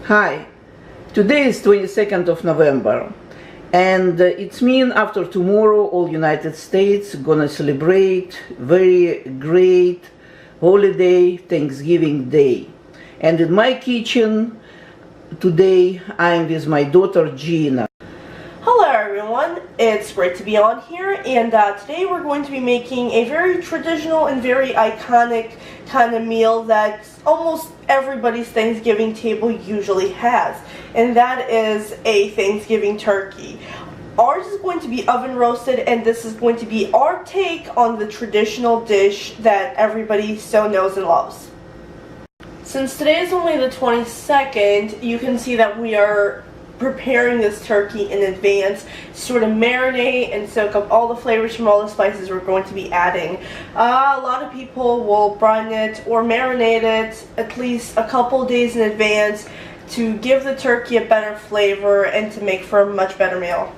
Hi, today is 22nd of November, and it's mean after tomorrow all United States gonna celebrate very great holiday, Thanksgiving Day. And in my kitchen today I'm with my daughter Gina. Hello everyone, it's great to be on here, and today we're going to be making a very traditional and very iconic kind of meal that almost everybody's Thanksgiving table usually has, and that is a Thanksgiving turkey. Ours is going to be oven roasted, and this is going to be our take on the traditional dish that everybody so knows and loves. Since today is only the 22nd, you can see that we are preparing this turkey in advance to sort of marinate and soak up all the flavors from all the spices we're going to be adding. A lot of people will brine it or marinate it at least a couple days in advance to give the turkey a better flavor and to make for a much better meal.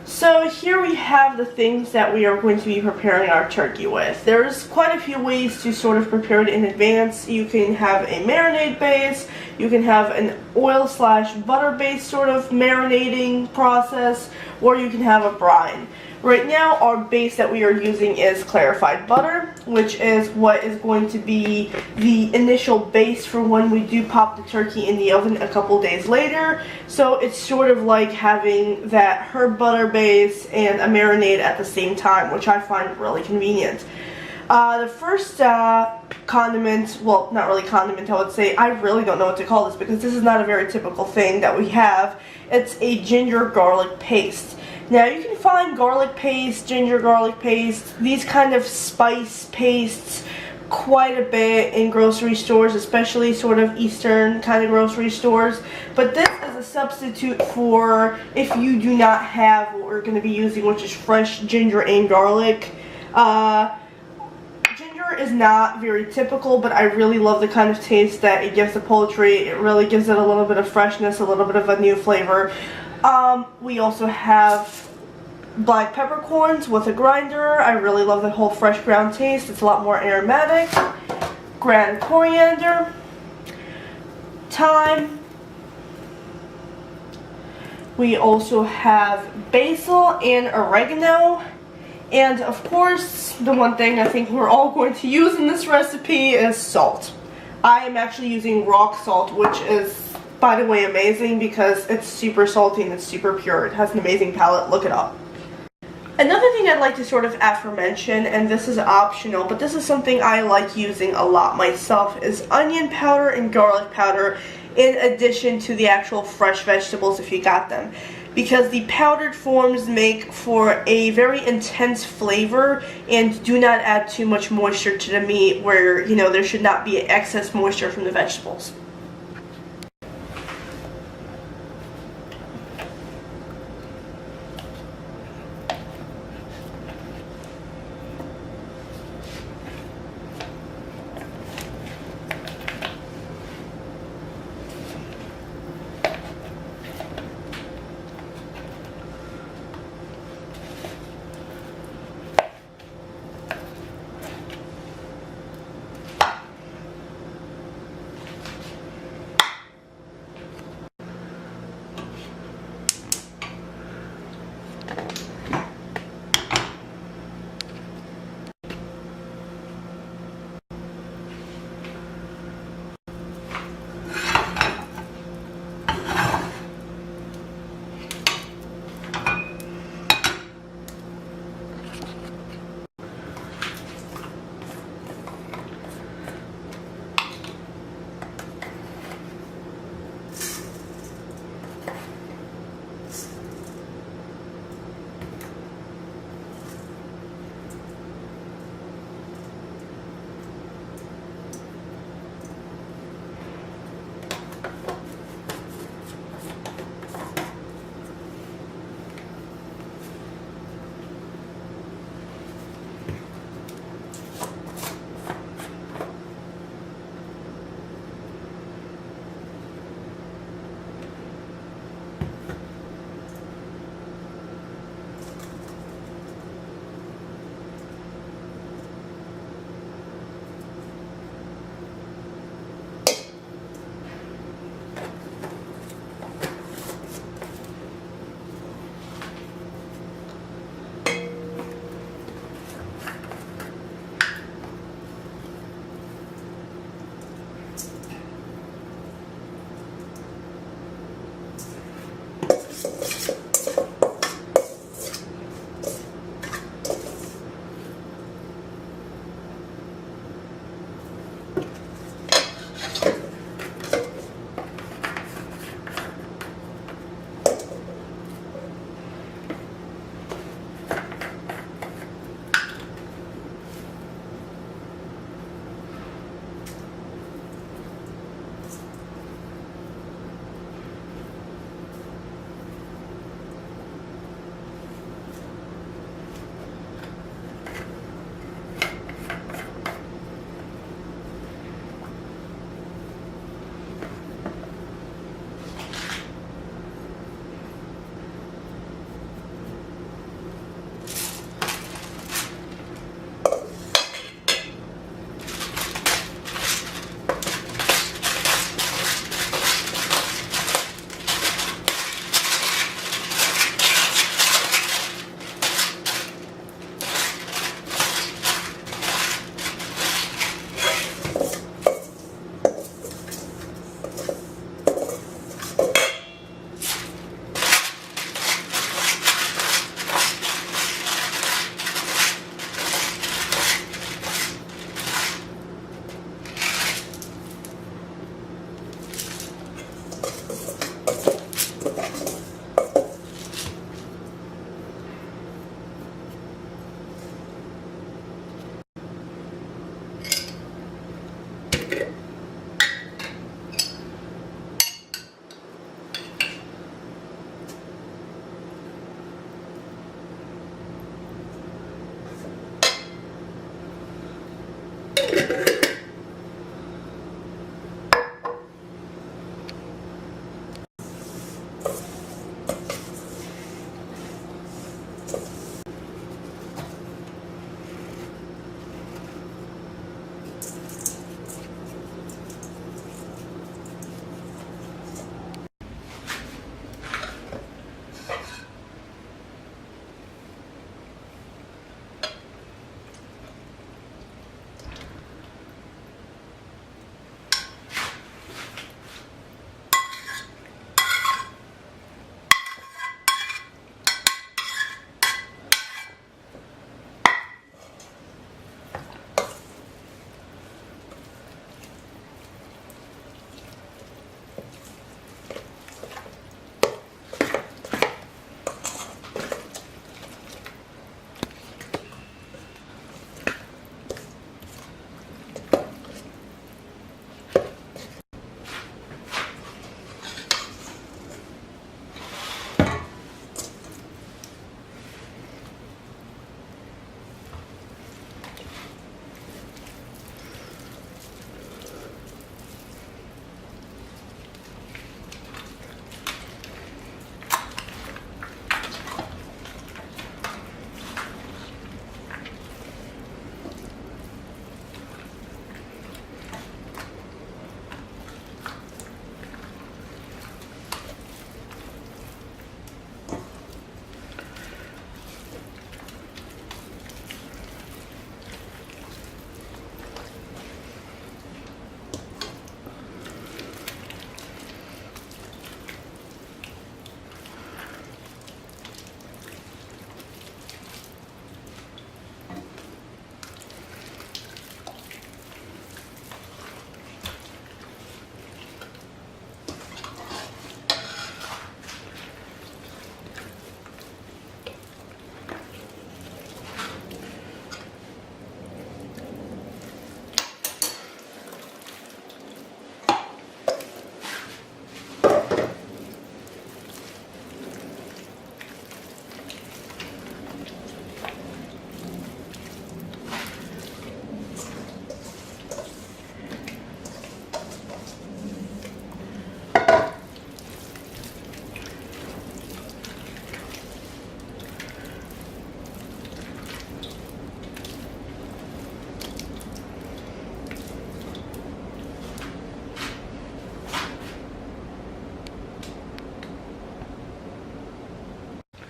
So here we have the things that we are going to be preparing our turkey with. There's quite a few ways to sort of prepare it in advance. You can have a marinade base, you can have an oil/butter based sort of marinating process, or you can have a brine. Right now our base that we are using is clarified butter, which is what is going to be the initial base for when we do pop the turkey in the oven a couple days later. So it's sort of like having that herb butter base and a marinade at the same time, which I find really convenient. The first condiment, well, not really condiment, I would say, I really don't know what to call this because this is not a very typical thing that we have. It's a ginger garlic paste. Now you can find garlic paste, ginger garlic paste, these kind of spice pastes quite a bit in grocery stores, especially sort of Eastern kind of grocery stores. But this is a substitute for if you do not have what we're going to be using, which is fresh ginger and garlic. Ginger is not very typical, but I really love the kind of taste that it gives the poultry. It really gives it a little bit of freshness, a little bit of a new flavor. We also have black peppercorns with a grinder. I really love the whole fresh ground taste. It's a lot more aromatic. Ground coriander, thyme. We also have basil and oregano. And of course, the one thing I think we're all going to use in this recipe is salt. I am actually using rock salt, which is, by the way, amazing because it's super salty and it's super pure. It has an amazing palate. Look it up. Another thing I'd like to sort of aforemention, and this is optional, but this is something I like using a lot myself, is onion powder and garlic powder in addition to the actual fresh vegetables if you got them. Because the powdered forms make for a very intense flavor and do not add too much moisture to the meat where, you know, there should not be excess moisture from the vegetables.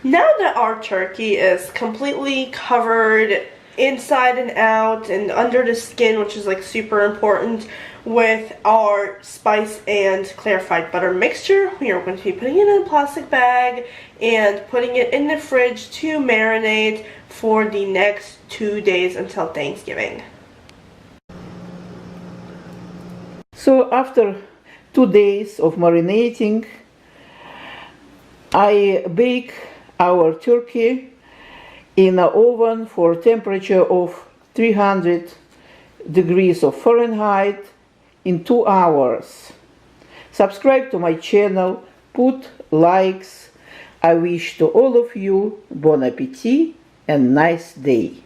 Now that our turkey is completely covered inside and out and under the skin, which is like super important, with our spice and clarified butter mixture, we are going to be putting it in a plastic bag and putting it in the fridge to marinate for the next 2 days until Thanksgiving. So after 2 days of marinating, I bake our turkey in an oven for temperature of 300 degrees of Fahrenheit in 2 hours. Subscribe to my channel, put likes. I wish to all of you bon appetit and nice day.